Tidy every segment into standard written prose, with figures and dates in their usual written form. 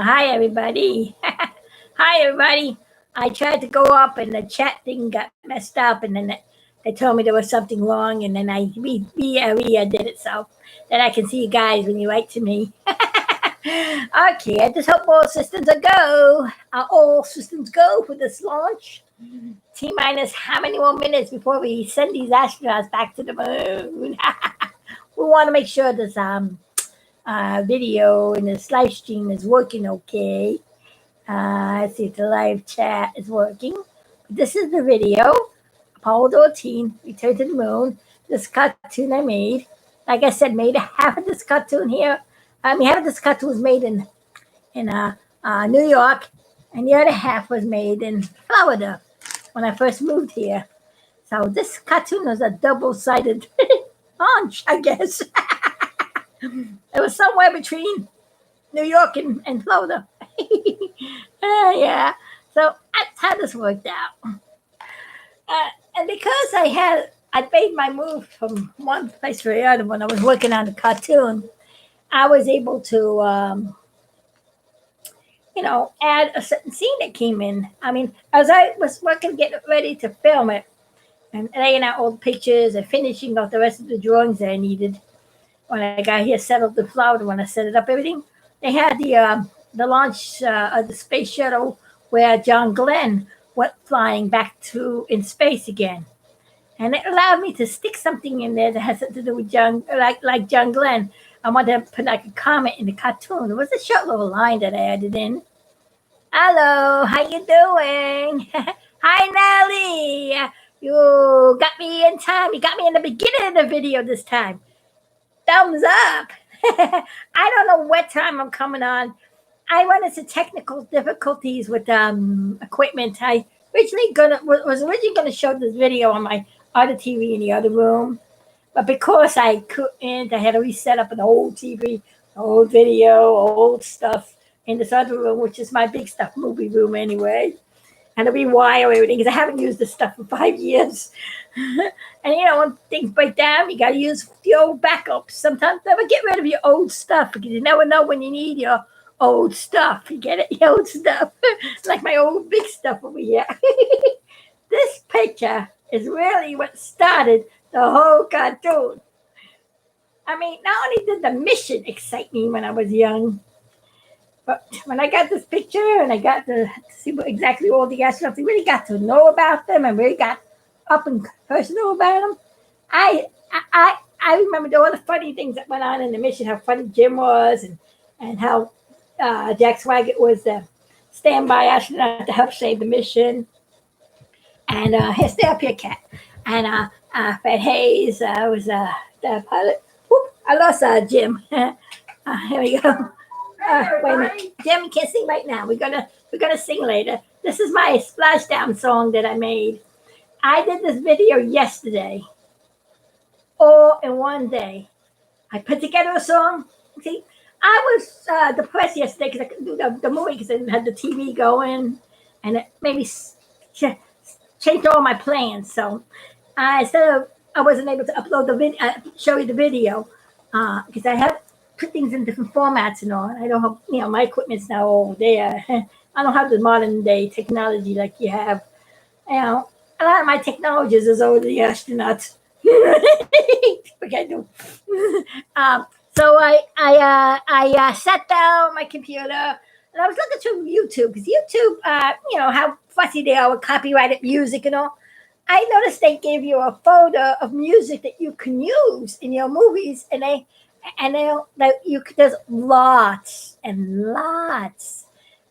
Hi, everybody. Hi, everybody. I tried to go up and the chat thing got messed up, and then they told me there was something wrong, and then I did it so that I can see you guys when you write to me. Okay, I just hope all systems are go. Are all systems go for this launch? T minus how many more minutes before we send these astronauts back to the moon? We want to make sure this video and this live stream is working okay. Let's see if the live chat is working. This is the video. Apollo 13, Return to the Moon. This cartoon I made. Like I said, made half of this cartoon here. Half of this cartoon was made in New York, and the other half was made in Florida when I first moved here. So this cartoon was a double-sided launch, I guess. It was somewhere between New York and Florida. Yeah. So that's how this worked out. And because I made my move from one place to the other when I was working on the cartoon, I was able to, add a certain scene that came in. As I was working, getting ready to film it, and laying out all the pictures and finishing off the rest of the drawings that I needed, when I got here, settled the Florida, when I set it up, everything, they had the launch of the space shuttle where John Glenn went flying back to in space again. And it allowed me to stick something in there that has something to do with John, like John Glenn. I wanted to put like a comment in the cartoon. It was a short little line that I added in. Hello, how you doing? Hi, Nelly. You got me in time. You got me in the beginning of the video this time. Thumbs up. I don't know what time I'm coming on. I run into technical difficulties with equipment. I was originally gonna show this video on my other TV in the other room, but because I couldn't, I had to reset up an old TV, old video, old stuff in this other room, which is my big stuff movie room anyway. And to rewire everything because I haven't used this stuff for 5 years. And when things break down, you got to use the old backups. Sometimes never get rid of your old stuff because you never know when you need your old stuff. You get it? Your old stuff. Like my old big stuff over here. This picture is really what started the whole cartoon. Not only did the mission excite me when I was young, but when I got this picture and I got to see exactly all the astronauts, I really got to know about them and really got up and personal about them. I remember all the funny things that went on in the mission, how funny Jim was, and how Jack Swigert was the standby astronaut to help save the mission. And stay up here, Cat. And Fred Hayes was the pilot. Whoop, I lost Jim. Here we go. Wait a minute, Jim, you can't sing right now. We're gonna sing later. This is my splashdown song that I made. I did this video yesterday, all in one day. I put together a song. See, I was depressed yesterday because I couldn't do the movie because I didn't have the TV going, and it made me change all my plans. So I wasn't able to upload the video, show you the video because I have put things in different formats and all. I don't have, my equipment's now all there. I don't have the modern day technology like you have. A lot of my technologies is over the astronauts. What can I do? So I sat down on my computer and I was looking through YouTube because YouTube, how fussy they are with copyrighted music and all. I noticed they gave you a folder of music that you can use in your movies, and there's lots and lots.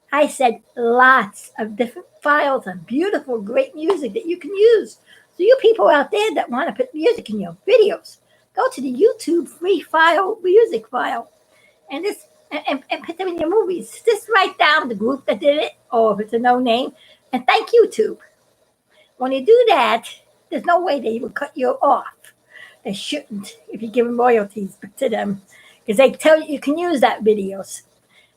I said lots of different files and beautiful, great music that you can use. So you people out there that want to put music in your videos, go to the YouTube free music file, and put them in your movies. Just write down the group that did it, or if it's a no name, and thank YouTube. When you do that, there's no way they will cut you off. They shouldn't if you give them royalties to them, because they tell you can use that videos.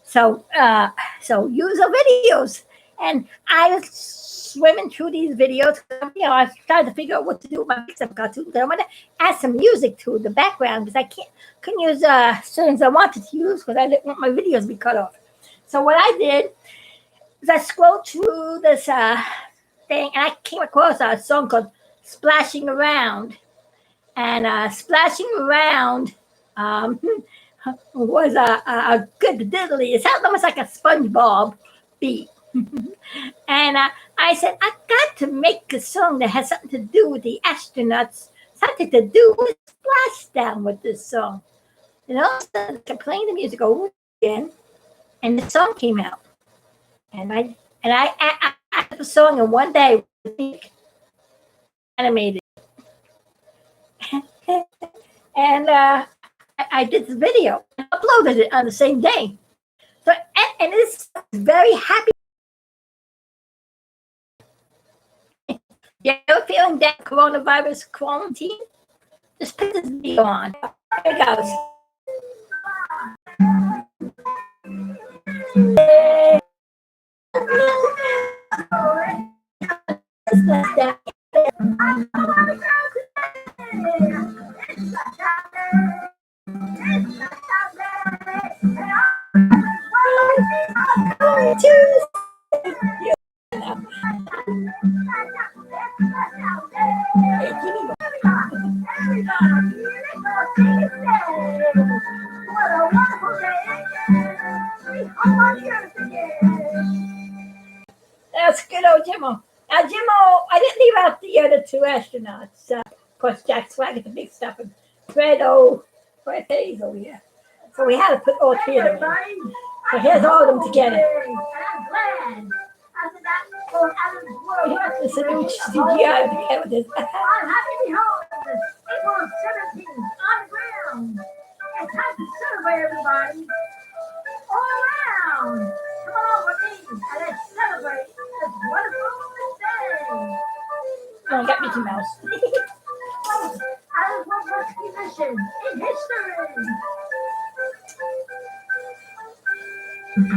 So use the videos. And I was swimming through these videos. I was trying to figure out what to do with my mix-up cartoon. I want to add some music to the background because I couldn't use songs I wanted to use because I didn't want my videos to be cut off. So what I did was I scrolled through this thing, and I came across a song called "Splashing Around," and "Splashing Around" um, was a good diddly. It sounds almost like a SpongeBob beat. And I said, I got to make a song that has something to do with the astronauts, something to do with splashdown with this song. And all of a sudden, I playing the music over again, and the song came out. And I the song in one day, animated, and I did the video, and uploaded it on the same day. So and it's very happy. You ever feeling that coronavirus quarantine? Just put this video on. Here it goes. That's good old Jimmo. Now, Jimmo, I didn't leave out the other two astronauts. Of course, Jack Swagger, the big stuff, and Fred Hazel, yeah. So we had to put all three of them in. So here's all of them together. This is a new CGI together with this. I'm happy to be home. April 17th, on the ground. It's time to celebrate, everybody. All around. Come along with me and let's celebrate this wonderful day. Oh, I got Mickey Mouse. I was one recognition in history.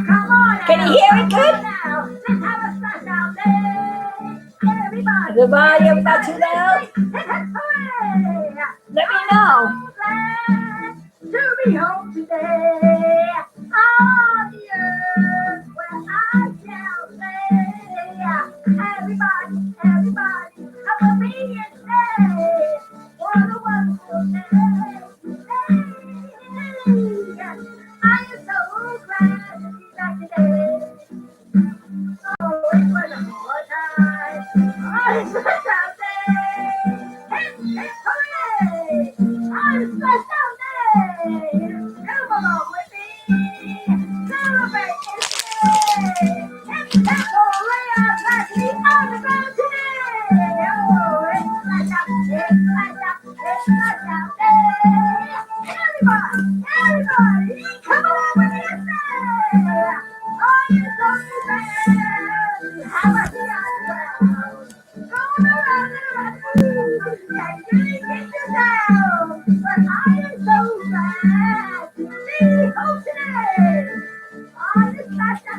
Come on. Can you hear it good? Now, let's have a splash out there. Everybody, am I not too loud? Let me know. To be home today on the earth where I shall lay. Everybody, have a obedient day. What a wonderful day. I am so glad to be back today. Oh, it was a more time. Oh, it's a out day. Hip, hooray! Oh, it's a out day. Come along with me. Celebrate this day. Hip, hooray! I'm happy on the ground today. Oh, it's a out day. It's a out day. Everybody, come along with me and say, oh, you're so glad. Have a seat on the ground. Going around and around. And you get you down. But I am so glad to be home today. On this last day.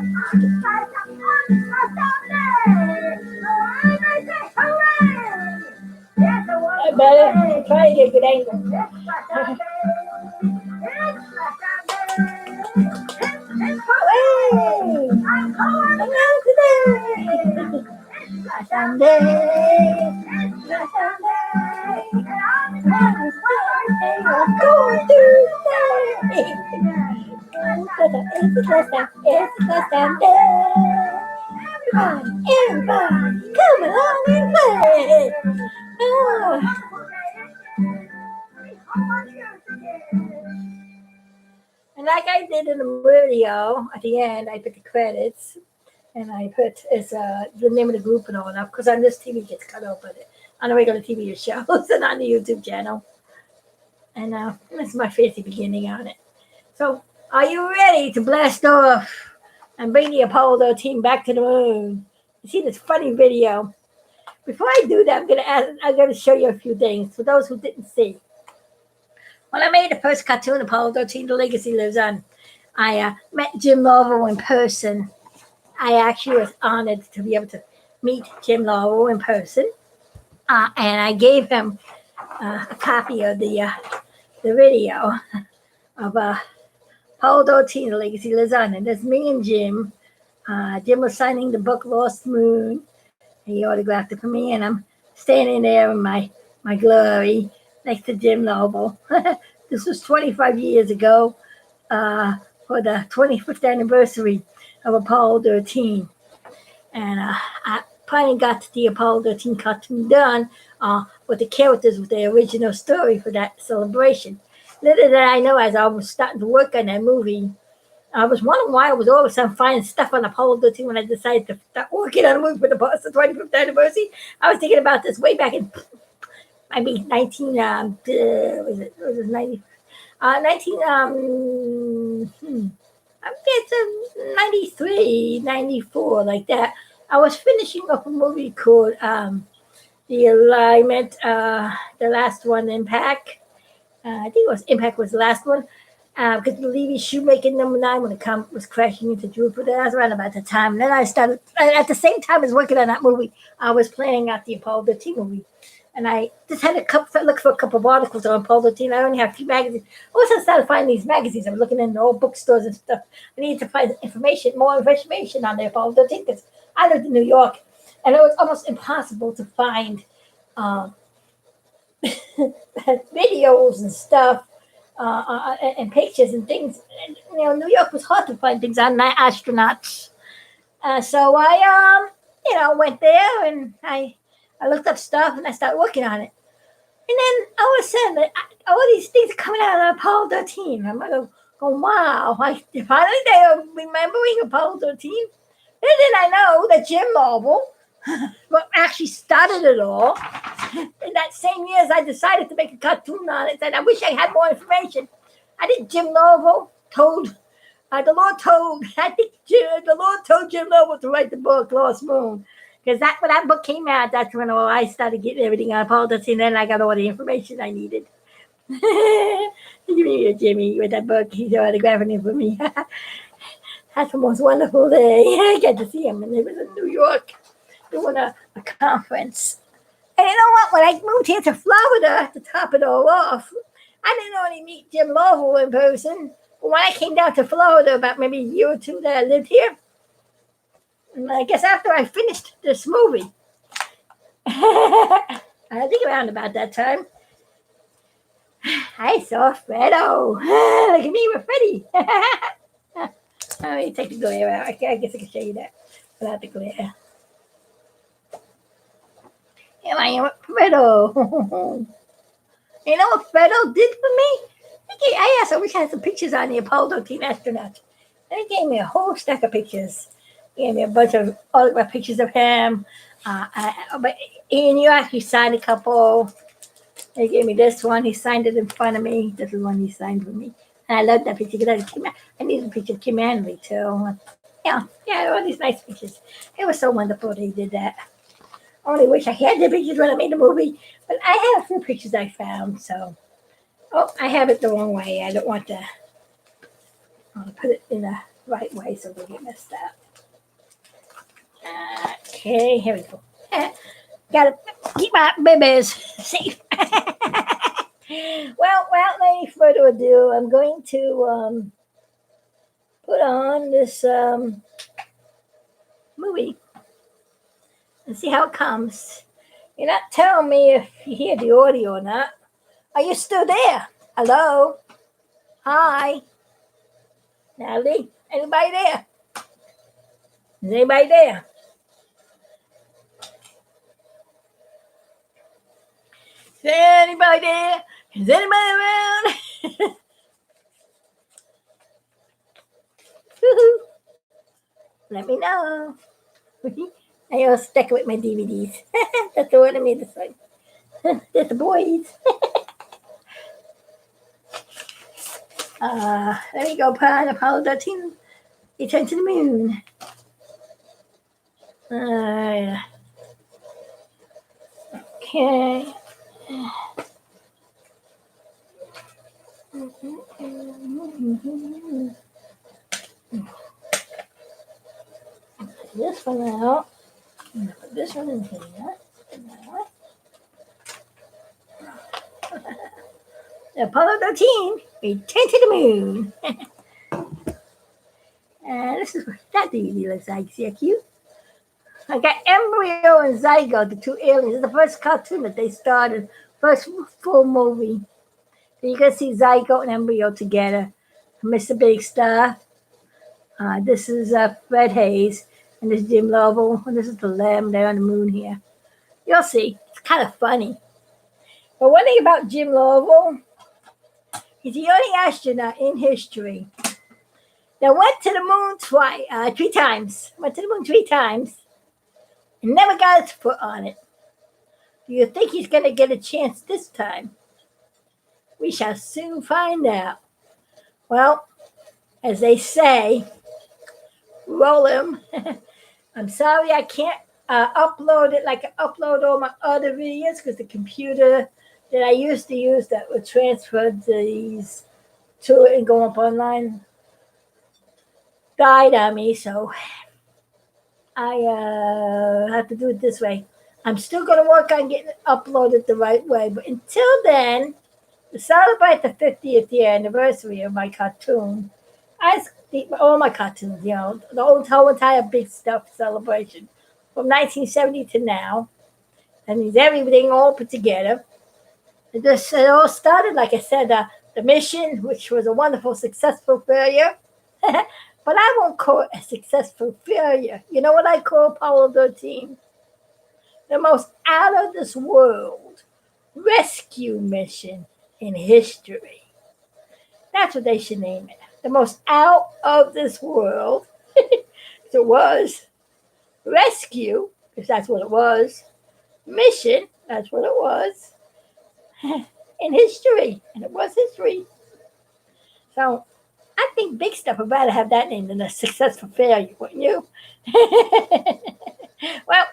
So I may say hooray. Yes, I better try to get a good angle. I'm going around today. It's Sunday. I'm going to say. It's Sunday. Everybody, come along and play. Oh. And like I did in the video, at the end, I put the credits, and I put the name of the group and all that, because on this TV it gets cut off, but on the regular TV shows and on the YouTube channel. And this is my fancy beginning on it. So, are you ready to blast off and bring the Apollo 13 back to the moon? You see this funny video? Before I do that, I'm gonna show you a few things for those who didn't see. When I made the first cartoon, Apollo 13, The Legacy Lives On, I met Jim Lovell in person. I actually was honored to be able to meet Jim Lovell in person. And I gave him a copy of the video of Apollo 13, the legacy lives on. And there's me and Jim. Jim was signing the book Lost Moon. He autographed it for me, and I'm standing there in my glory next to Jim Noble. This was 25 years ago for the 25th anniversary of Apollo 13. And I finally got the Apollo 13 cartoon done with the characters with the original story for that celebration. Little did I know, as I was starting to work on that movie, I was wondering why I was all of a sudden finding stuff on Apollo 13 when I decided to start working on a movie for the 25th anniversary. I was thinking about this way back in, I mean, 19, was it 90? 19, it's 93, 94, like that. I was finishing up a movie called The Alignment, the last one, Impact. I think it was Impact was the last one. Because Levy Shoemaking #9 when the comet was crashing into Jupiter. That was around about the time. And then I started, at the same time as working on that movie, I was planning out the Apollo 13 movie. And I just had to look for a couple of articles on Apollo 13. I only have a few magazines. All of a sudden I started finding these magazines. I was looking in the old bookstores and stuff. I needed to find more information on the Apollo 13 because I lived in New York. And it was almost impossible to find videos and stuff. And pictures and things. And, New York was hard to find things on astronauts. So I, went there and I looked up stuff and I started working on it. And then all of a sudden, all these things are coming out of Apollo 13. I'm like, wow, finally they're remembering Apollo 13. And then I know that Jim Noble, what actually started it all, in that same year as I decided to make a cartoon on it, and I wish I had more information. I think Jim Noble told, the Lord told Jim Noble to write the book Lost Moon. Because when that book came out, that's when I started getting everything on Apollo 13, and then I got all the information I needed. Jimmy, with that book, he's autographing it for me. That's the most wonderful day. I got to see him, and it was in New York doing a conference. And you know what? When I moved here to Florida to top it all off, I didn't only meet Jim Lovell in person. But when I came down to Florida about maybe a year or two that I lived here, and I guess after I finished this movie, I think around about that time, I saw Fredo. Look at me with Freddy. Let me take the glare out. I guess I can show you that without the glare. Here I am with Fredo. You know what Fredo did for me? I asked him, I wish I had some pictures on the Apollo 13 astronauts. And he gave me a whole stack of pictures. He gave me a bunch of autograph pictures of him. But you actually signed a couple. He gave me this one. He signed it in front of me. This is one he signed for me. And I love that picture because I need a picture of Kim Hanley too. Yeah, all these nice pictures. It was so wonderful that he did that. I only wish I had the pictures when I made the movie, but I have a few pictures I found, so. Oh, I have it the wrong way. I don't want to put it in the right way so they get messed up. Okay, here we go. Gotta keep my babies safe. Well, without any further ado, I'm going to put on this movie and see how it comes. You're not telling me if you hear the audio or not. Are you still there? Hello? Hi? Natalie? Anybody there? Is anybody there? Is anybody there? Is anybody around? Let me know. I also stuck with my DVDs. That's the one I made this one. That's the boys. There you go, Apollo 13. Return to the moon. Okay. This one out. Put this one in here. Apollo 13, return to the moon. And this is what that DVD looks like. See how cute? I got Embryo and Zygote, the two aliens. It's the first cartoon that they started, first full movie. So you can see Zygote and Embryo together. Mr. Big Star. This is Fred Hayes, and this is Jim Lovell, and this is the Lamb. They're on the moon here. You'll see. It's kind of funny. But one thing about Jim Lovell, he's the only astronaut in history that went to the moon 3 times. Went to the moon 3 times and never got his foot on it. Do you think he's going to get a chance this time? We shall soon find out. Well, as they say, roll him. I'm sorry I can't upload it like I upload all my other videos because the computer that I used to use that would transfer these to it and go up online died on me, so I have to do it this way. I'm still going to work on getting it uploaded the right way, but until then, to celebrate the 50th year anniversary of my cartoon, all my cartoons, the whole entire big stuff celebration from 1970 to now, and means everything all put together. It all started, like I said, the mission, which was a wonderful, successful failure. But I won't call it a successful failure. You know what I call Apollo 13? The most out of this world rescue mission in history. That's what they should name it. The most out of this world. It was. Rescue, if that's what it was. Mission, that's what it was. In history. And it was history. So I think big stuff would rather have that name than a successful failure, wouldn't you? Well,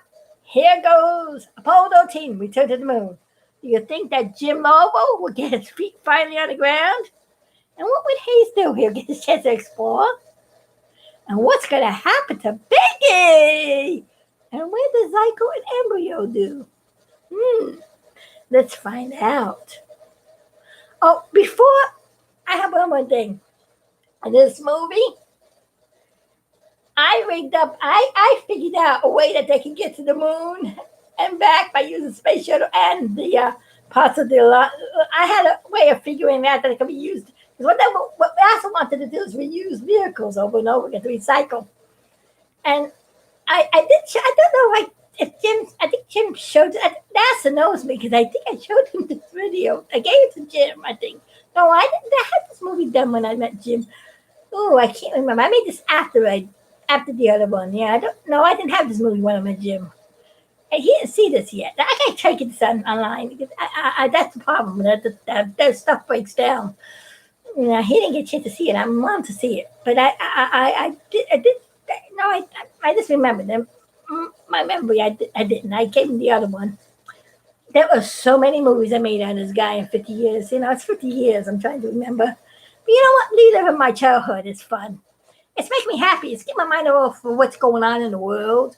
here goes Apollo 13, return to the moon. Do you think that Jim Lovell will get his feet finally on the ground? And what would Hayes do? He'll get his chance to explore. And what's going to happen to Biggie? And what does Zygote and Embryo do? Let's find out. Oh, before I have one more thing. In this movie, I figured out a way that they can get to the moon and back by using space shuttle and the parts of the. I had a way of figuring out that it could be used. Because what we also wanted to do is reuse vehicles over and over again to recycle. And I don't know I think Jim showed it. NASA knows me because I think I showed him this video. I gave it to Jim, I think. No, I didn't. I had this movie done when I met Jim. Oh, I can't remember. I made this after the other one. Yeah, I didn't have this movie when I met Jim. And he didn't see this yet. I can't try to get this online because that's the problem. That stuff breaks down. He didn't get a chance to see it. I wanted to see it, but I did. No, I just remembered them. My memory, I didn't. I gave him the other one. There were so many movies I made on this guy in 50 years. It's 50 years. I'm trying to remember. But you know what? Reliving my childhood is fun. It's making me happy. It's getting my mind off of what's going on in the world.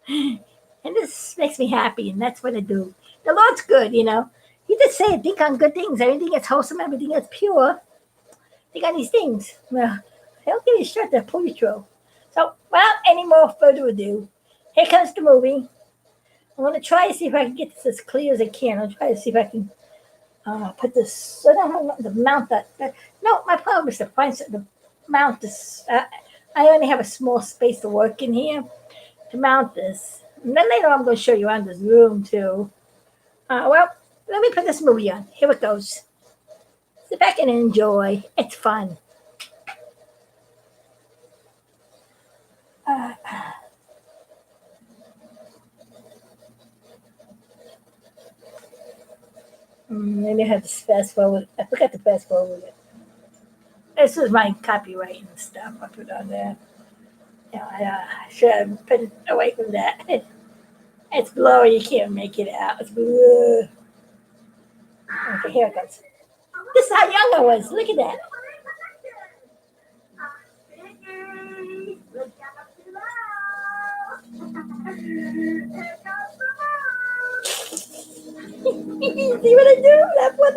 And this makes me happy, and that's what I do. The Lord's good, He did say, think on good things. Everything that's wholesome, everything that's pure. Think on these things. Well, he'll give you a shirt to pull you through. So, without any more further ado, here comes the movie. I'm going to try to see if I can get this as clear as I can. I'll try to see if I can put this. I don't have to mount that. No, my problem is to find something to mount this. I only have a small space to work in here to mount this. And then later I'm going to show you around this room too. Well, let me put this movie on. Here it goes. Sit back and enjoy. It's fun. Maybe I have to fast forward. I forgot to fast forward it. This is my copyright and stuff I put on there. I should have put it away from that. It's blurry. You can't make it out. It's blurry. Okay, here it goes. This is how young I was. Look at that. See what I do? That's what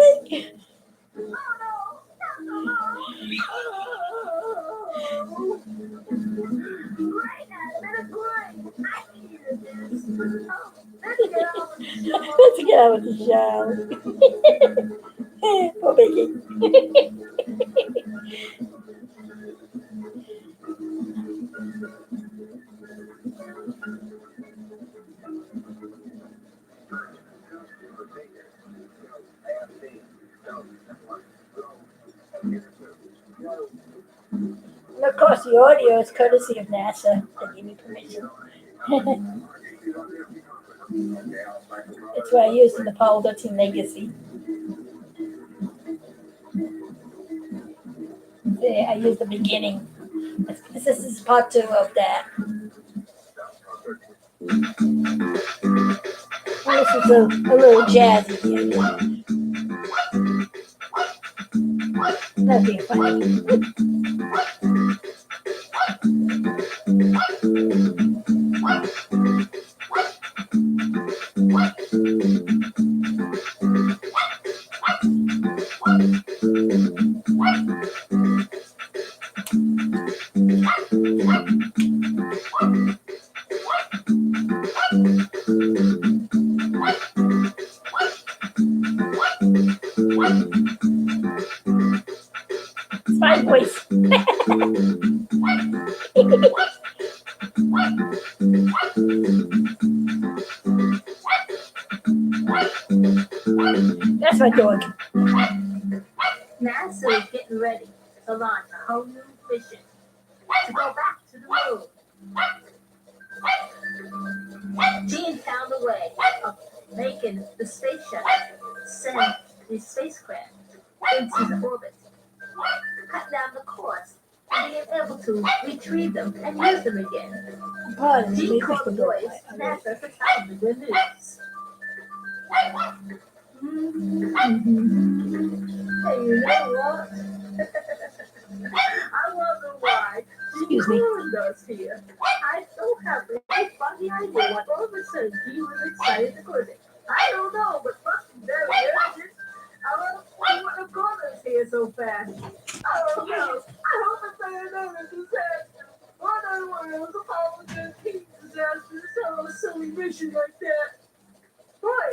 Let's get out of the shower. Poor Becky. And of course, the audio is courtesy of NASA. They gave me permission. It's what I used in the Apollo 13 Legacy. I used the beginning. This is part 2 of that. And this is a little jazzy here. Nothing funny. It's my voice. That's my dog. NASA is getting ready to launch a whole new mission to go back to the moon. Gene found a way of making the space shuttle send these spacecraft into the orbit, cut down the cost, and being able to retrieve them and use them again. Gene called the boys to NASA to tell them the good news. Hey, you know what? I wonder why Excuse me. Gene us here. I so happy. It's funny idea why all of a sudden he was excited to go there. I don't know, but must be very urgent. I don't know what the call us here so fast. I don't know. I hope it's not another disaster. What I want is a Apollo 13 disaster. Some silly mission like that. Boy,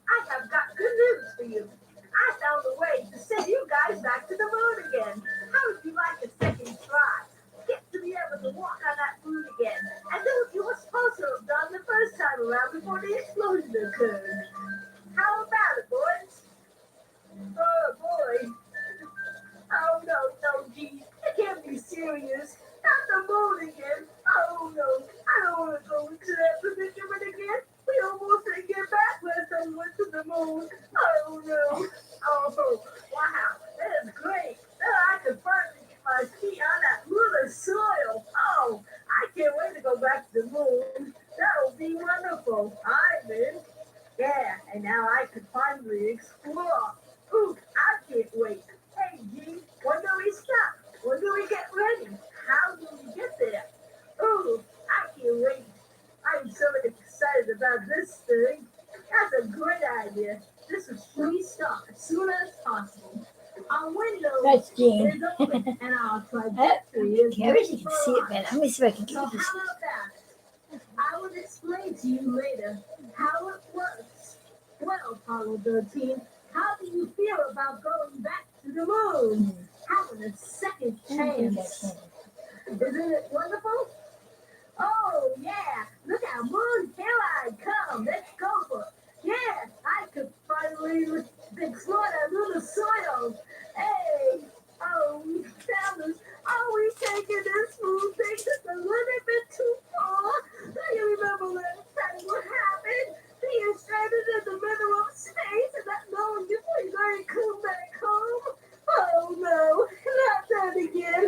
I have got good news for you. I found a way to send you guys back to the moon again. How would you like a second try? Get to be able to walk on that moon again and do what you were supposed to have done the first time around before the explosion occurred. How about it, boys? Oh, boy. Oh, no, gee. It can't be serious. Not the moon again. Oh, no. I don't want to go into that predicament again. We almost didn't get back last time we went to the moon. Oh, no. Oh, wow. That is great. Now I can finally get my feet on that lunar soil. Oh, I can't wait to go back to the moon. That'll be wonderful. I'm in. Yeah, and now I can finally explore. Ooh, I can't wait. Hey, G, when do we stop? When do we get ready? How do we get there? Ooh, I can't wait. I'm so excited about this thing. That's a great idea. This is restart as soon as possible. Our window That's Gene. is open and our trajectory is I wish you could see it better. Let me see if I can So get how this. about that? I will explain to you later how it works. Well, Apollo 13, how do you feel about going back to the moon? Having a second chance. Isn't it wonderful? Oh, yeah. Look out, moon. Here I come. Let's go for it. Yeah, I could finally explore that lunar soil. Hey, fellas, are we taking this moon thing just a little bit too far? Do you remember last time what happened? Being stranded in the middle of space and not knowing if we're going to come back home? Oh, no. Not that again.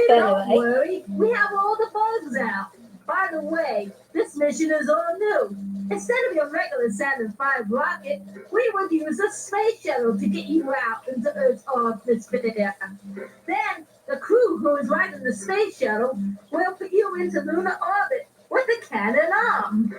Don't worry, we have all the bugs out. By the way, this mission is all new. Instead of your regular Saturn V rocket, we would use a space shuttle to get you out into Earth's atmosphere. Then the crew who is riding the space shuttle will put you into lunar orbit with a cannon arm.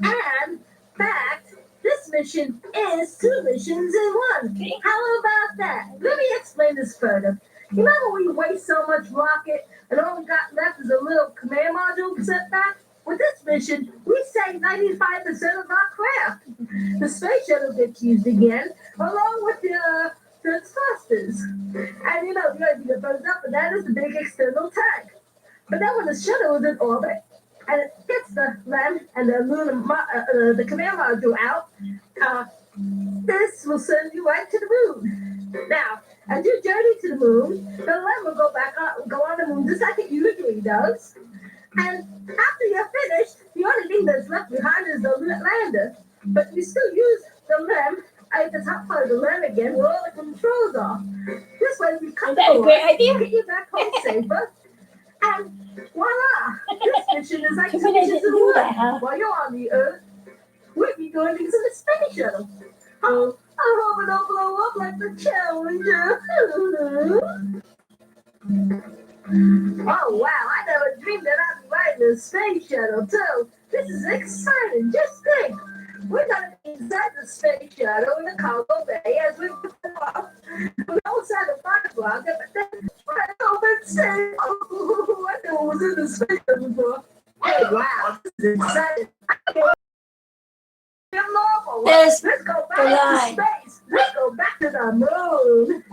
And, in fact, this mission is 2 missions in one. How about that? Let me explain this further. You remember we waste so much rocket and all we got left is a little command module setback? With this mission, we save 95% of our craft. The space shuttle gets used again, along with the thrusters. And you know, the only thing that burns up for that is the big external tank. But then when the shuttle is in orbit, and it gets the LEM and the command module out, this will send you right to the moon. Now, as you journey to the moon, the LEM will go on the moon just like it usually does. And after you're finished, the only thing that's left behind is the lander. But you still use the LEM at the top part of the LEM again where all the controls are. This way we cut the great idea. get you back home safer. And voila! This mission is like 2 missions in one. While you're on the Earth, we'll be doing things in the space shuttle. Oh, I hope it don't blow up like the Challenger. Oh wow, I never dreamed that I'd be riding a space shuttle too. This is exciting, just think. We're gonna be inside the space shuttle in the cargo bay as we move off. We're outside the fire block, but then right over and say, oh, I never was in the space shuttle before. Hey, wow, this is exciting. There's Let's go back to space. Let's go back to the moon.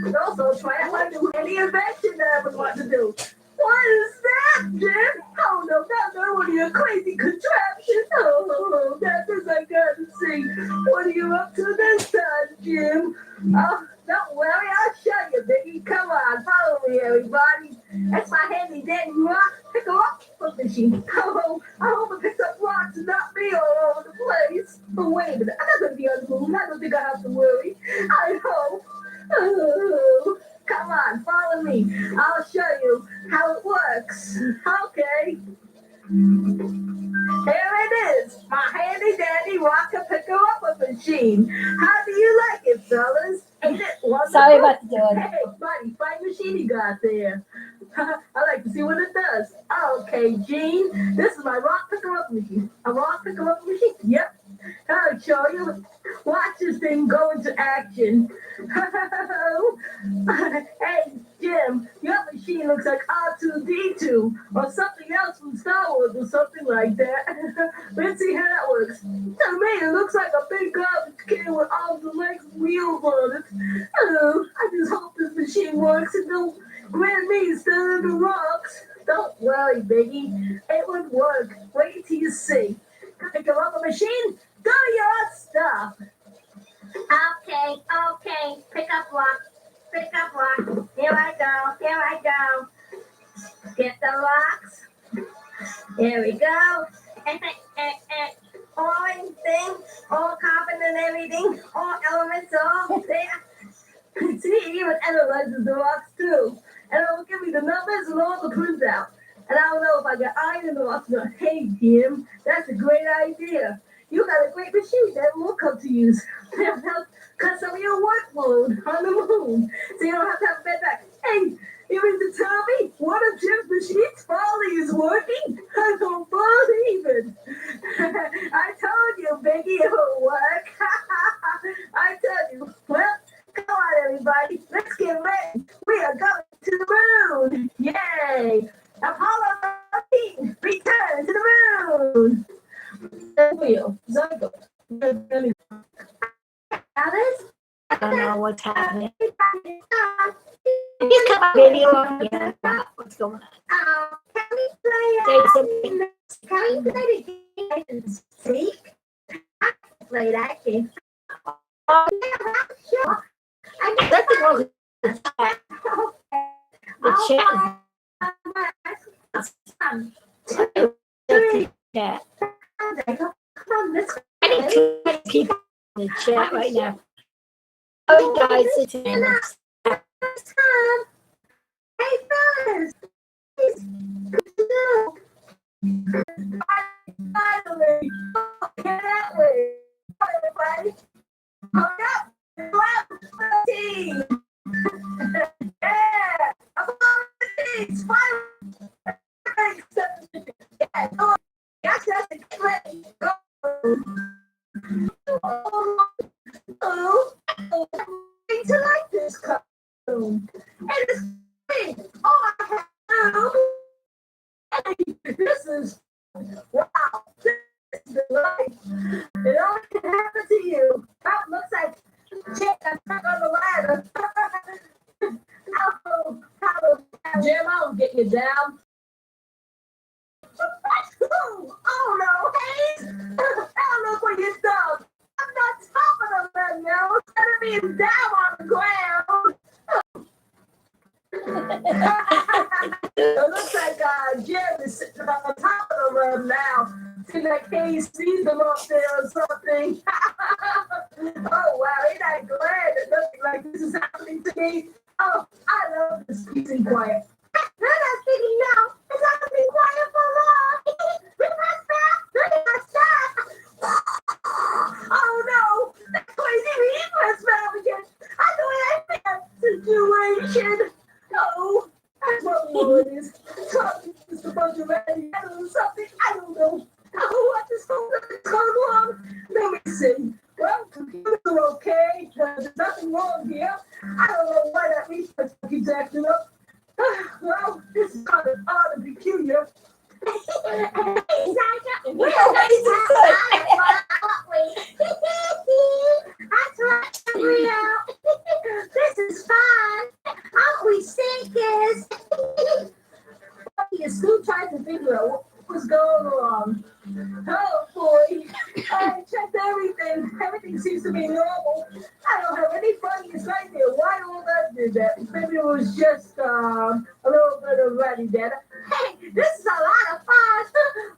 And also try out my new handy invention that I would want to do. What is that, Jim? Oh no, that's not one of your crazy contraptions. Oh, that's what I gotta see. What are you up to this time, Jim? Oh, don't worry, I'll show you, Biggie. Come on, follow me, everybody. That's my handy dandy rock picker up machine. Oh, I hope it picks up rocks and not me all over the place. But wait a minute, I'm not gonna be on the moon. I don't think I have to worry. I hope. Oh, come on, follow me. I'll show you how it works. Okay. Here it is, my handy dandy rocket picker up machine. How do you like it, fellas? Ain't it wonderful? Sorry about the door. Hey, buddy, fine machine you got there. I like to see what it does. Okay, Gene, this is my rock picker up machine. A rock picker up machine? Yep. I'll show you. Watch this thing go into action. Hey, Jim, your machine looks like R2-D2 or something else from Star Wars or something like that. Let's see how that works. To me, it looks like a big garbage can with arms and legs and wheels on it. I just hope this machine works and don't grant me instead of the rocks. Don't worry, Biggie. It would work. Wait till you see. Pick a rubber machine. Do your stuff. Okay. Pick up rock. Here I go. Get the rocks. Here we go. All thing, all carbon and everything, all elements all there. See, it even analyzes the rocks too. And it'll give me the numbers and all the printouts. And I don't know if I got iron or rocks. Hey, Jim, that's a great idea. You got a great machine that will come to use. That'll help cut some of your workload on the moon. So you don't have to have a bed back. Hey, you mean to tell me one of Jim's machines finally is working? I don't believe it. I told you, Biggie, it will work. I tell you. Well, come on, everybody. Let's get ready. We are going to the moon. Yay. Apollo 13, return to the moon. Wheel, Zygo. Alice? I don't know what's happening. Just cut my video off again. What's going on? Can we play Say something. Can we play the game and speak? I can play that game. Sure. Nothing wrong with the chat. The chat is chat. I need 2 people in the chat right now. Oh, guys, it's in Hey, fellas. Finally. Okay, that way. Everybody. Hold up. Love team. Yeah. I'm on the team. Smile. Yeah, go on. Yes, that's the get ready. Go. Oh, to like this. room. And it's me. Oh, I have to. This is, wow, this is the life. It all can happen to you. Oh, looks like Chick got stuck on the ladder. Jim, I'll get you down. Oh no, Hayes! Oh, look what you done! I'm not top of the ladder now, instead of being down on the ground. It looks like Jim is sitting on top of the rug now. Seems like Hayes sees him up there or something. Oh wow, ain't I glad that nothing like this is happening to me? Oh, I love this peace and quiet. They're not speaking now. It's not to be quiet for long. We must stop. We must stop. Oh no, that crazy repress valve again. I know it ain't that situation. Oh, that's what it is. Something just a bunch of red or something. I don't know. Oh, what is going on? Let me see. Well, computers are okay. There's nothing wrong here. I don't know why that reflex keeps acting up. Well, this is kind of odd and peculiar. That's right, Rio. This is fun. Aren't we stinkers? You're still trying to figure out what was going on. Oh boy, I checked everything. Everything seems to be normal. I don't have any funniest idea why all that did that. Maybe it was just a little bit of running data. Hey, this is a lot of fun.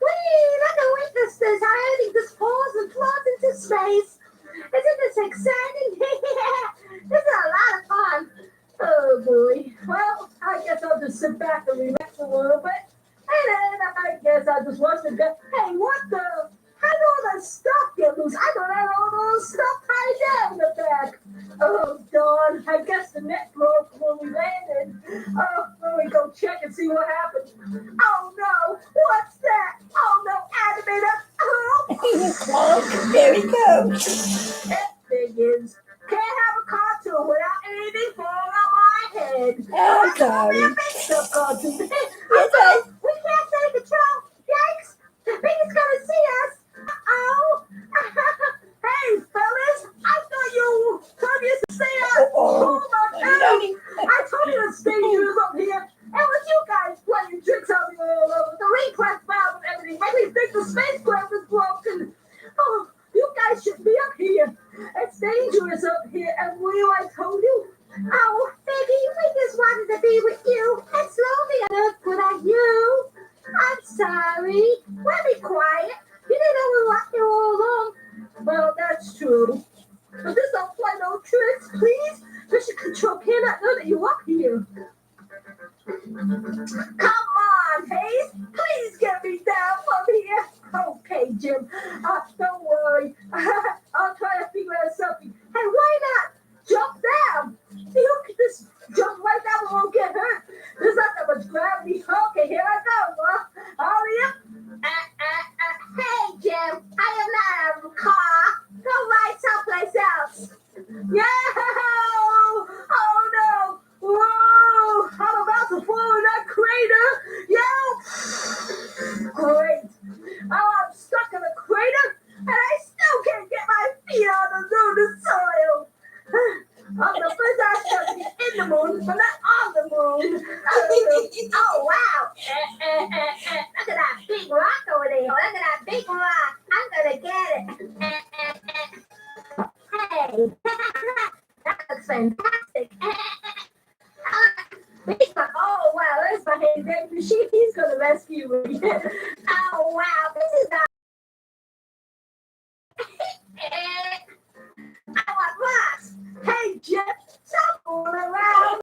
Whee, look at witnesses. How everything just falls and floats into space. Isn't this exciting? This is a lot of fun. Oh boy. Well, I guess I'll just sit back and relax a little bit. And then I guess I just watch the guy. Hey, what the? How did all that stuff get loose? I thought I had all those stuff tied down in the back. Oh, darn. I guess the net broke when we landed. Oh, let me go check and see what happened. Oh, no. What's that? Oh, no. Animator. Oh. There we go. That thing is. Can't have a cartoon without anything falling on my head. I'm sorry. Mixed-up cartoon. Yes, We can't take control. Yikes! The bigg's gonna see us. Uh-oh. Hey, fellas, I thought you told us to stay up. Oh my God! I told you to stay up here. And with you guys playing tricks on me all over the repress valve and everything, made me think the spacecraft is broken. Oh, you guys should be up here. It's dangerous up here, and I told you. Oh, baby, we just wanted to be with you. It's lonely on Earth without you. I'm sorry. We'll be quiet. You didn't know we were here all along. Well, that's true. But this don't play no tricks, please. Mission Control cannot know that you're up here. Come on, Hayes. Please get me down from here. Okay, Jim. Don't worry. I'll try to figure out something. Hey, why not jump down? You can just jump right down and won't get hurt. There's not that much gravity. Okay, here I go. Hurry up. Hey, Jim. I am not out of a car. Go ride someplace else. Yo! Oh, no. Whoa! I'm about to fall in that crater! Yo! Great! Oh, I'm stuck in a crater, and I still can't get my feet on the lunar soil! I'm the first astronaut to be in the moon, but not on the moon! Oh, wow! Look at that big rock over there! Look at that big rock! I'm gonna get it! Hey! That looks fantastic! Oh wow, there's my great machine. He's gonna rescue me. Oh wow, this is not. I want rocks. Hey Jeff, stop fooling around.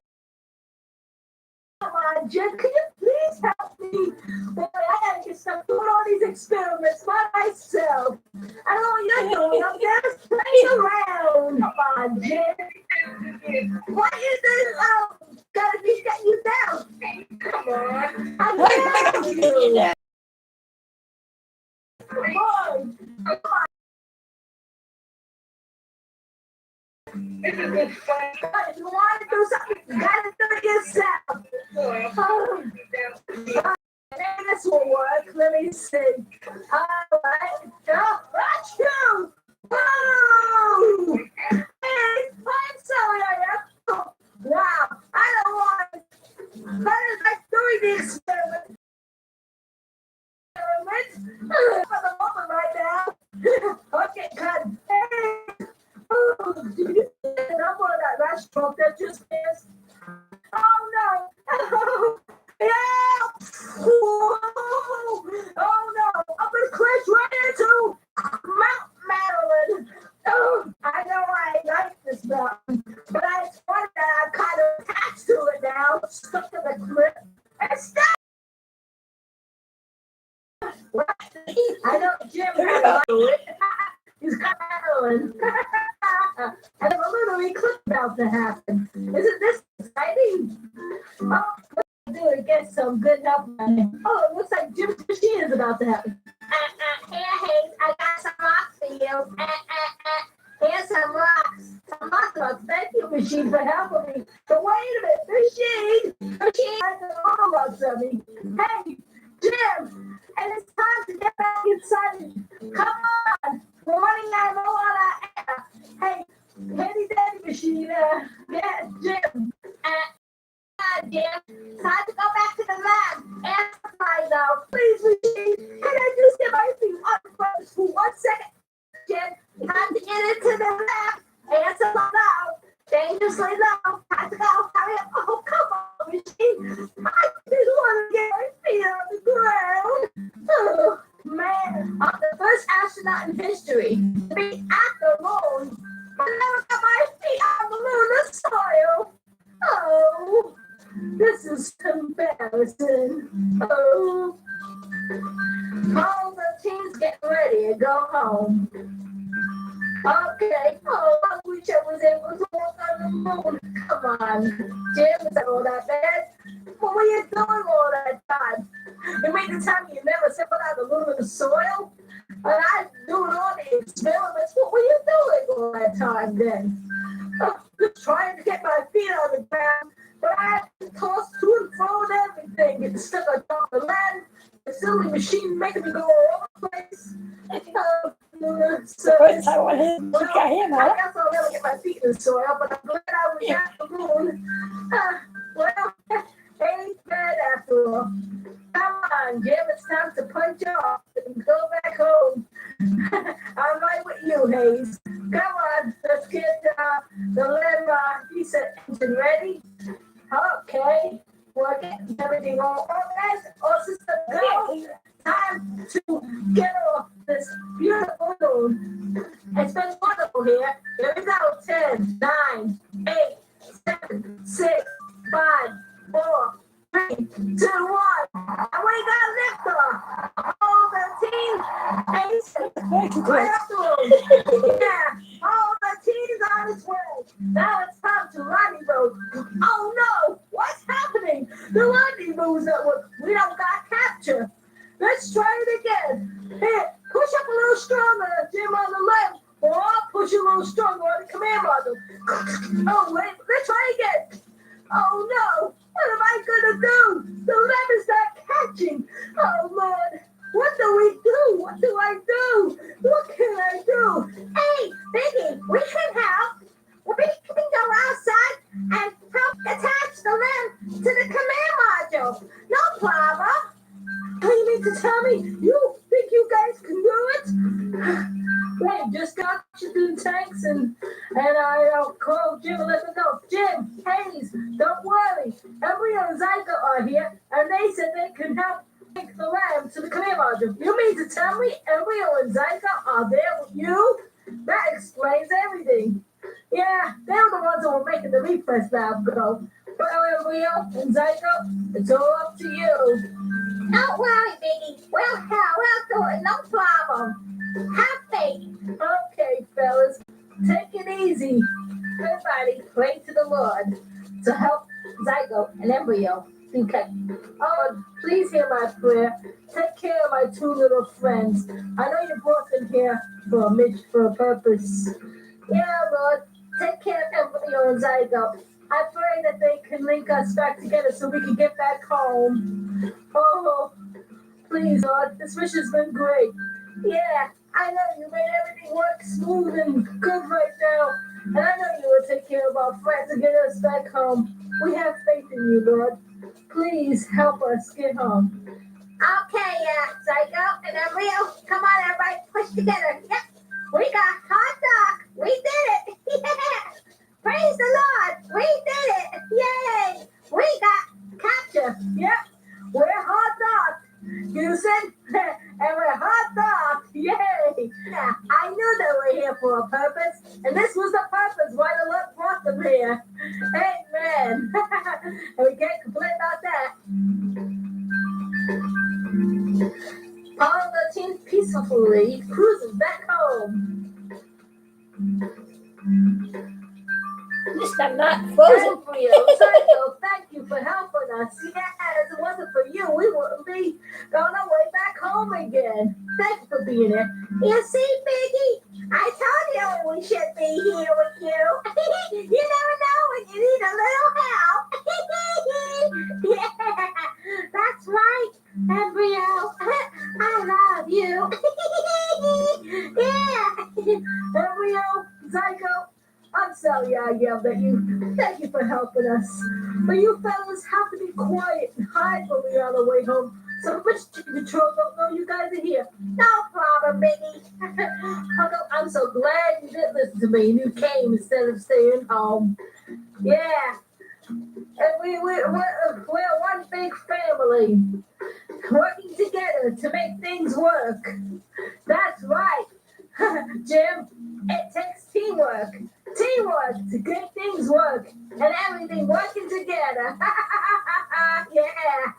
Come on, Jeff, can you please help me? Boy, I gotta get stuck doing all these experiments by myself. And all you're doing up there is playing around. Come on, Jeff. What is this? Gotta be getting you down. Come on. I love you. Come on. Come on. If you want to do something, you gotta the experiment. For the moment right now. Okay, cut. Hey. Oh, did you get the number of that last truck that just missed? Oh no! Oh, yeah! Whoa! Oh no! I'm gonna crash right into Mount Madeline. Oh, I know I like this mountain, but it's funny that I'm kind of attached to it now, stuck to the cliff. And stop! I know Jim has a it. He's got Madeline. And a little eclipse about to happen. Isn't this exciting? Oh, let's do it. Get some good help. Oh, it looks like Jim's machine is about to happen. Here, Hayes, I got some rocks for you. Here's some rocks. Some rocks. Thank you, machine, for helping me. But wait a minute, machine has some more rocks on me. Hey, Jim, and it's time to get back inside. Come on. We're running out of air. Hey, handy dandy machine. Yeah, Jim. Jim, time to go back to the lab. Answer right now. Please, machine. Can I just get my feet on first for 1 second? Jim, time to get into the lab. Answer now. Dangerously low. Time to go. Hurry up. Oh, come on, machine. I just want to get my feet on the ground. Oh, man. I'm the first astronaut in history to be at the moon. But never got my feet on the lunar soil. Oh, this is embarrassing. Oh, all the team's getting ready to go home. Okay. Oh, I wish I was able to walk on the moon. Come on. Jim, is that all that bad? What were you doing all that time? You mean to tell me you never stepped out of the lunar soil? And I doing all the experiments. What were you doing all that time then? Just trying to get my feet on the ground, but I had to toss to and fro and everything. Get stuck on top of the land. The silly machine making me go all over the place. So First I want him to get him I out. guess I'll never get my feet in the soil, but I'm glad I was at the moon. Well, ain't bad after all. Come on, Jim, it's time to punch off and go back home. I'm right with you, Hayes. Come on, let's get the lab engine ready. Okay, we're getting everything all organized. All systems go. Time to get off this beautiful moon. It's been wonderful here. Here we go. 10, 9, 8, 7, 6, 5, 4, 3, 2, 1. And we got liftoff. All the team. Right up to them. Yeah. All the team's on its way. Now it's time to rendezvous. Oh no! What's happening? The rendezvous that we don't got captured. Let's try it again. Here, push up a little stronger, Jim, on the left. Or I'll push a little stronger on the command module. Oh, wait, let's try again. Oh, no. What am I going to do? The lever's not catching. Oh, Lord. What do we do? What do I do? What can I do? Hey, Biggie, we can help. We can go outside and help attach the limb to the command module. No problem. Oh, you mean to tell me you think you guys can do it? Wait, just got you through the tanks and I'll call Jim and let them know. Jim, Hayes, don't worry. Embryo and Zyka are here and they said they can help take the lamb to the command module. You mean to tell me Embryo and Zyka are there with you? That explains everything. Yeah, they were the ones who were making the refresh valve go. But Embryo and Zyka, it's all up to you. Don't worry, Biggie. We'll do it. No problem. Have faith. Okay, fellas. Take it easy. Everybody pray to the Lord to help Zygo and Embryo. Okay. Oh, please hear my prayer. Take care of my two little friends. I know you brought them here for a purpose. Yeah, Lord. Take care of Embryo and Zygo. I pray that they can link us back together so we can get back home. Oh, please, Lord, this wish has been great. Yeah, I know you made everything work smooth and good right now. And I know you will take care of our friends and get us back home. We have faith in you, Lord. please help us get home. Okay, Psycho and Rio, come on, everybody, push together. Yep, we got hot dog. We did it. Yeah. Praise the Lord. We did it. Yay. We got capture. Yep, we're hot dog. Houston, and we're hot dog. Yay. Yeah, I knew they were here for a purpose, and this was the purpose why the Lord brought them here. Amen. And we can't complain about that. Apollo 13 peacefully cruises back home. At least I'm not frozen. Psycho, thank you for helping us. Yes, if it wasn't for you, we wouldn't be on our way back home again. Thank you for being here. You see, Biggie, I told you we should be here with you. You never know when you need a little help. Yeah, that's right, Embryo. I love you. Yeah, Embryo, Psycho. I'm sorry I yelled at you. Thank you for helping us. But you fellas have to be quiet and hide when we're on the way home. So Mr. Control don't know you guys are here. No problem, Biggie. I'm so glad you did listen to me and you came instead of staying home. Yeah. And we're one big family. Working together to make things work. That's right. Jim, it takes teamwork. Teamwork to get things work and everything working together. Yeah.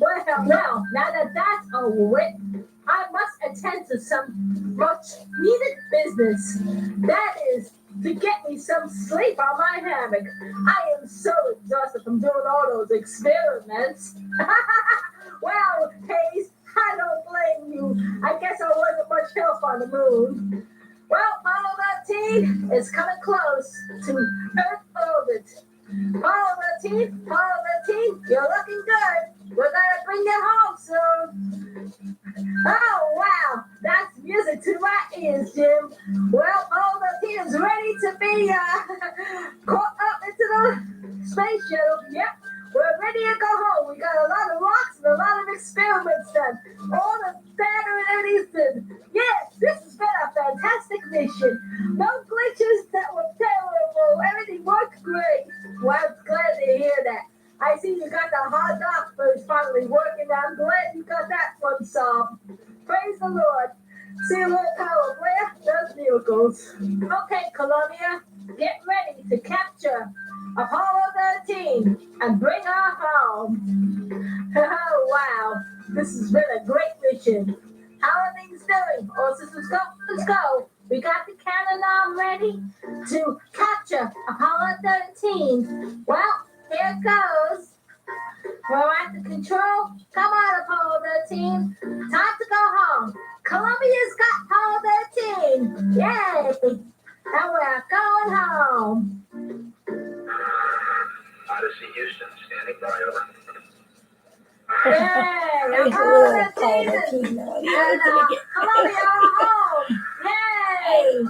Well, now that that's over with, I must attend to some much needed business. That is to get me some sleep on my hammock. I am so exhausted from doing all those experiments. Well, Hayes, I don't blame you. I guess I wasn't much help on the moon. Well, Apollo 13 is coming close to Earth orbit. Apollo 13, you're looking good. We're gonna bring you home soon. Oh, wow, that's music to my ears, Jim. Well, Apollo 13 is ready to be caught up into the space shuttle. Yep. We're ready to go home. We got a lot of rocks and a lot of experiments done. All the data and everything. Yes, this has been a fantastic mission. No glitches that were terrible. Everything worked great. Well, I'm glad to hear that. I see you got the hot dog first finally working. I'm glad you got that one solved. Praise the Lord. See you later, Power Blair. Does miracles. Okay, Columbia, get ready to capture Apollo 13 and bring her home. Oh, wow. This has been a great mission. How are things doing? All systems go. Let's go. We got the cannon arm ready to capture Apollo 13. Well, here it goes. We're at the control. Come on, Apollo 13. Time to go home. Columbia's got Apollo 13. Yay. And we're going home. Odyssey Houston, standing by, over. Yay! He's a Apollo little 13 team, though. and Columbia home. Yay!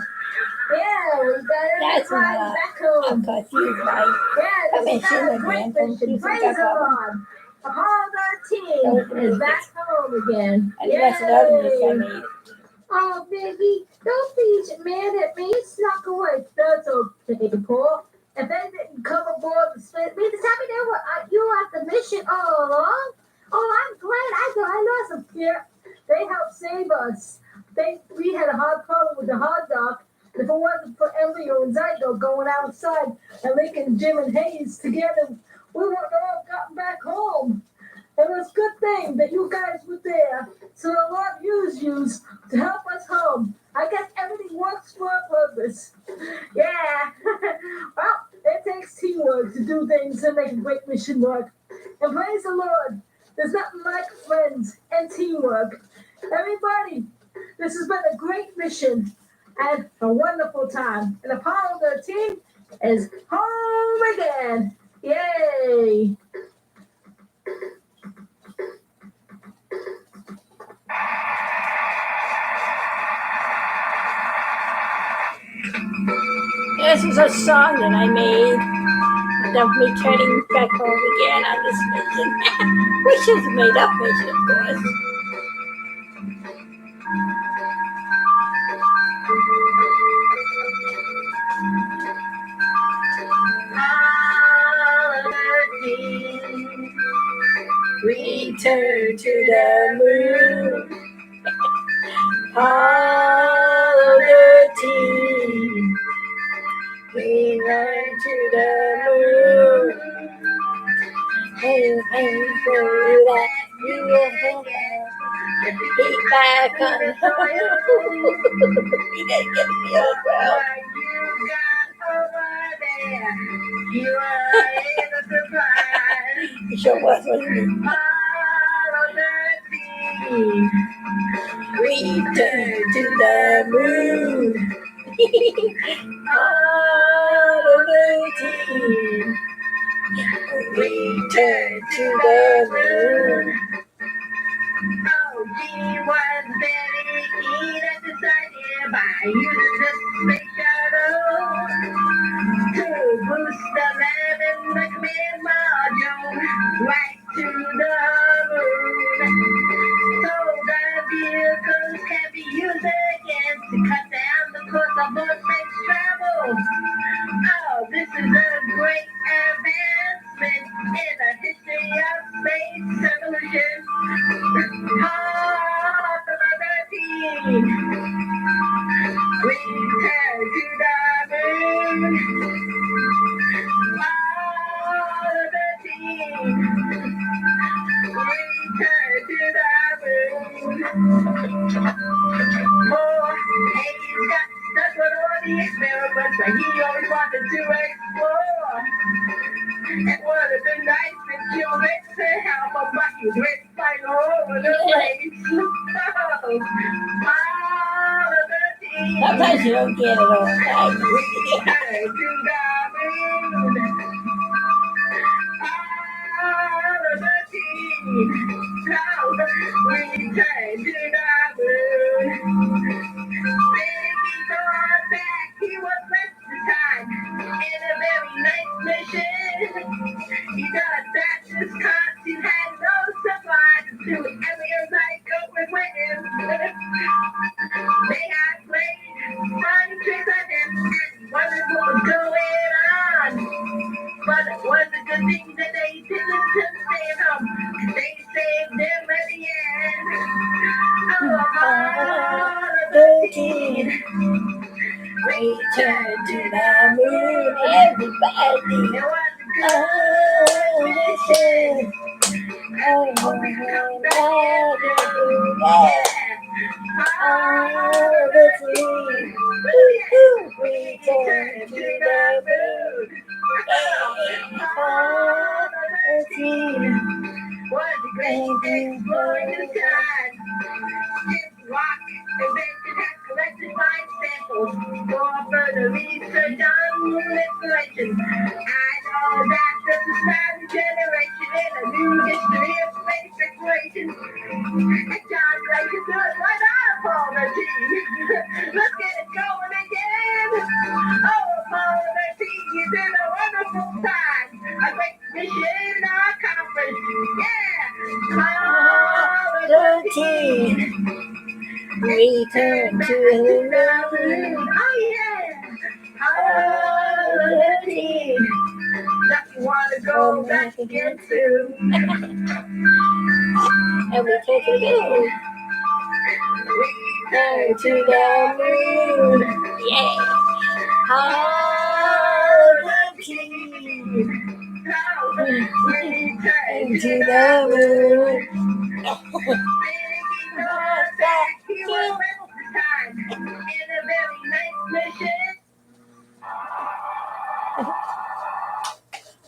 Yeah, we got That's everybody not. back I'm home. confused by Yeah, I've this been is seeing a the great damn thing. mission. You think Praise that's the all? Lord. Apollo 13 is back home again. And the rest of the other music I Yay! made. Oh, Biggie, don't be mad at me. It snuck away. That's okay, Paul. If they didn't come aboard the space, me, tell me they were you were at the mission all along. Oh, I'm glad. I lost a fear. They helped save us. We had a hard problem with the hot dog. If it wasn't for Embryo and Zygo going outside and linking Jim and Hayes together, we wouldn't have all gotten back home. It was a good thing that you guys were there. So the Lord used you to help us home. I guess everything works for a purpose. Yeah. Well, it takes teamwork to do things and make a great mission work. And praise the Lord, there's nothing like friends and teamwork. Everybody, this has been a great mission and a wonderful time. And Apollo 13 is home again. Yay! This is a song that I made of me turning back home again on this mission. Which is a made up mission, of course. Return to the moon. Follow the team. Return to the moon. Hey, hey, so that you will be back on home. You didn't get me on well. You are in a surprise. It sure was, wasn't it? Follow the team. Return to the moon. Follow the team. Return to the moon. Oh, gee, was Betty that decided by using the space shuttle to boost the land in the command module right to the moon. So the vehicles can be used again to cut down the cost of more space travel. Oh, this is a great advancement in the history of space evolution. Return to the moon. Follow the team. Return to the moon. Oh, hey, he's got stuck with all the experiments, but he always wanted to explore. It would have been nice if you went to help him, but he went right over the place. Follow the team. Sometimes you don't get it all right. Return to the moon. Follow the team. Now, return to the moon. Biggie going back, he was left behind in a very nice mission. He thought that this continent had no supplies to aliens like open weapons. They had played fun tricks on him and wondered what was going on. But it was a good thing that they didn't stay at home. They saved them at the end. Oh, Apollo 13. Return to the moon, everybody. It was a Oh, good listen. Oh, the team. Return to the moon. The team. was a great exploring the sky. This rock invention has collected fine samples for further research on moon exploration. I know that there's a certain generation in a new history of space exploration. It sounds like it's good. Why not, Apollo 13? Let's get it going again. Oh, Apollo 13, you did a wonderful time. A great mission accomplished. Yeah. Apollo 13. 13. Return to the moon. Oh, yeah. Apollo 13. That you want to go back again soon. And we take it in. Return to the moon. Yeah. Apollo 13. Return to the moon.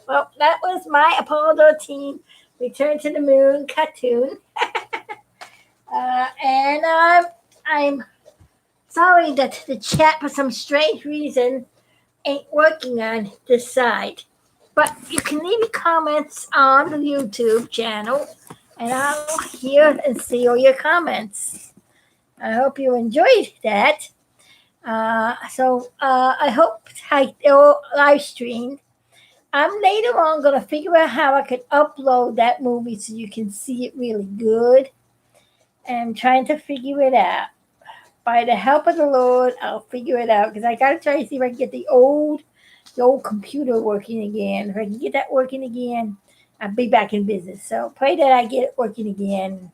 Well, that was my Apollo 13 Return to the Moon cartoon. And I'm sorry that the chat, for some strange reason, ain't working on this side. But you can leave your comments on the YouTube channel, and I'll hear and see all your comments. I hope you enjoyed that. I hope I live streamed. I'm later on going to figure out how I could upload that movie so you can see it really good. I'm trying to figure it out. By the help of the Lord, I'll figure it out because I got to try to see if I can get the old computer working again. If I can get that working again, I'll be back in business. So pray that I get it working again,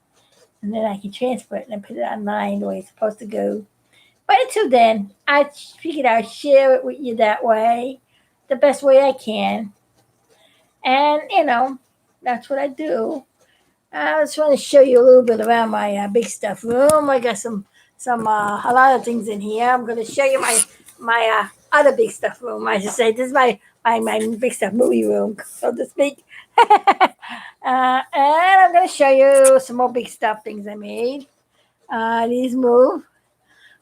and then I can transfer it and put it online the way it's supposed to go. But until then, I figured I'd share it with you that way, the best way I can. And, that's what I do. I just want to show you a little bit around my big stuff room. I got some a lot of things in here. I'm going to show you my other big stuff room. I should say this is my big stuff movie room, so to speak. And I'm going to show you some more big stuff things I made. These move.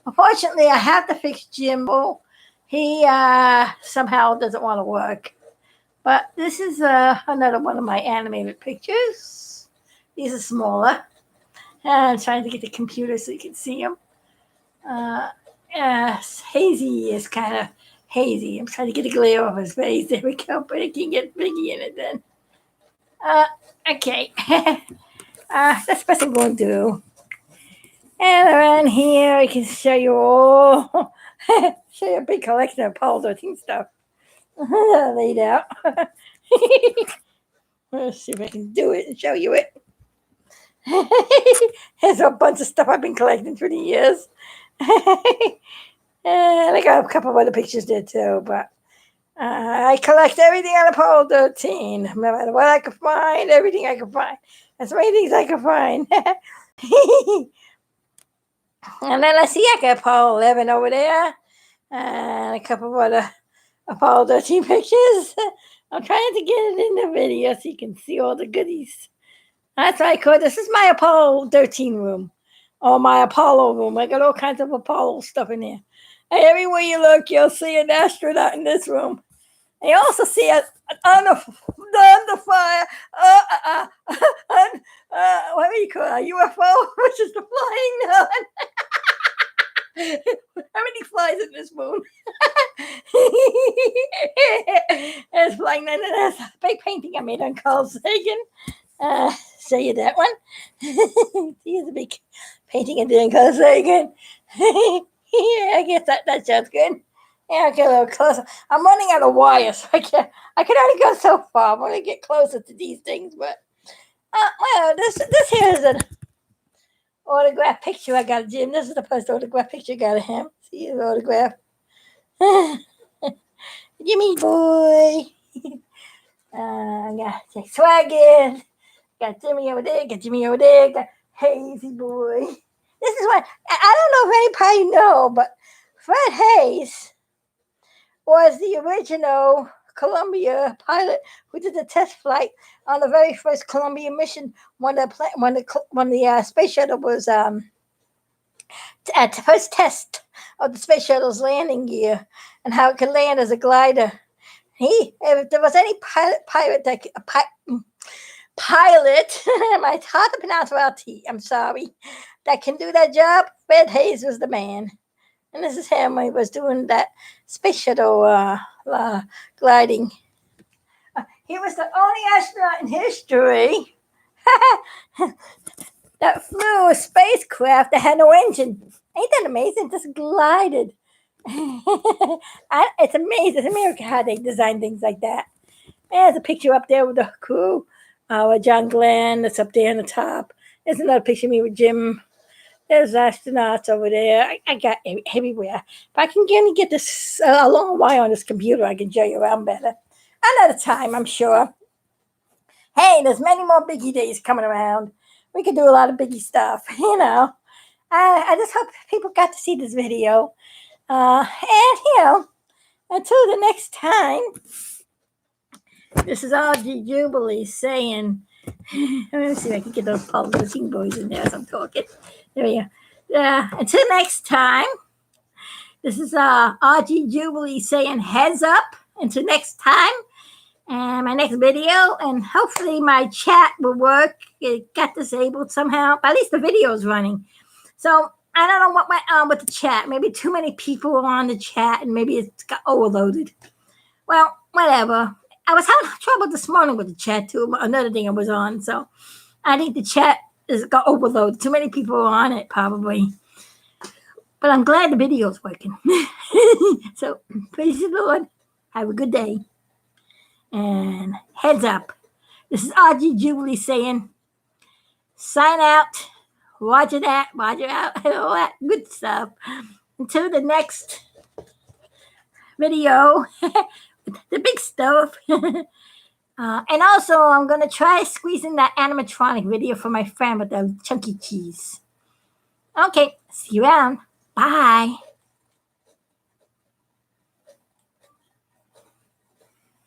Unfortunately, I have to fix Jimbo. He somehow doesn't want to work. But this is another one of my animated pictures. These are smaller. I'm trying to get the computer so you can see them. Hazy is kind of hazy. I'm trying to get the glare off his face. There we go. But it can get biggie in it then. Okay. That's what I'm going to do. And around here, I can show you all. Show you a big collection of Paul 13 stuff laid out. Let's see if I can do it and show you it. There's a bunch of stuff I've been collecting through the years. And I got a couple of other pictures there too, but I collect everything on Apollo 13. No matter what I can find, everything I can find. That's many things I can find. And then I see I got Apollo 11 over there. And a couple of other Apollo 13 pictures. I'm trying to get it in the video so you can see all the goodies. That's right, cool. This is my Apollo 13 room. Or my Apollo room. I got all kinds of Apollo stuff in there. And everywhere you look, you'll see an astronaut in this room. And you also see under fire, what do you call it? A UFO, which is the flying nun. How many flies in this moon? There's flying nun, and there's a big painting I made on Carl Sagan. Show you that one. Here's a big painting I did on Carl Sagan. Yeah, I guess that sounds good. Yeah, I'll get a little closer. I'm running out of wires, so I can only go so far. I'm gonna get closer to these things, but well, this here is an autograph picture I got of Jim. This is the first autograph picture I got of him. See his autograph. Jimmy boy. I got Jack Swaggin. Got Jimmy over there. Got Jimmy over there. Got Hazy boy. This is what I don't know if anybody know, but Fred Hayes was the original Columbia pilot who did the test flight on the very first Columbia mission when the space shuttle was at the first test of the space shuttle's landing gear and how it could land as a glider. If there was any pilot, my hard to pronounce without T, I'm sorry, that can do that job, Fred Hayes was the man. And this is him when he was doing that space shuttle gliding. He was the only astronaut in history that flew a spacecraft that had no engine. Ain't that amazing? Just glided. It's amazing. It's America how they design things like that. There's a picture up there with the crew. With John Glenn, that's up there on the top. There's another picture of me with Jim. There's astronauts over there. I got everywhere. If I can get this a long while on this computer, I can show you around better. Another time, I'm sure. Hey, there's many more Biggie days coming around. We can do a lot of Biggie stuff, I just hope people got to see this video. And, until the next time, this is RG Jubilee saying, let me see if I can get those Paul 13 boys in there as I'm talking. There we go. Until next time, this is RG Jubilee saying heads up. Until next time, and my next video, and hopefully my chat will work. It got disabled somehow, but at least the video is running. So I don't know what went on with the chat. Maybe too many people were on the chat, and maybe it got overloaded. Well, whatever. I was having trouble this morning with the chat too. Another thing I was on, so I think the chat is got overloaded. Too many people are on it, probably. But I'm glad the video's working. So praise the Lord. Have a good day. And heads up. This is RG Jubilee saying, sign out. Watch it out. Watch it out. And all that good stuff. Until the next video. The big stuff. And also, I'm going to try squeezing that animatronic video for my friend with the chunky cheese. Okay, see you around. Bye.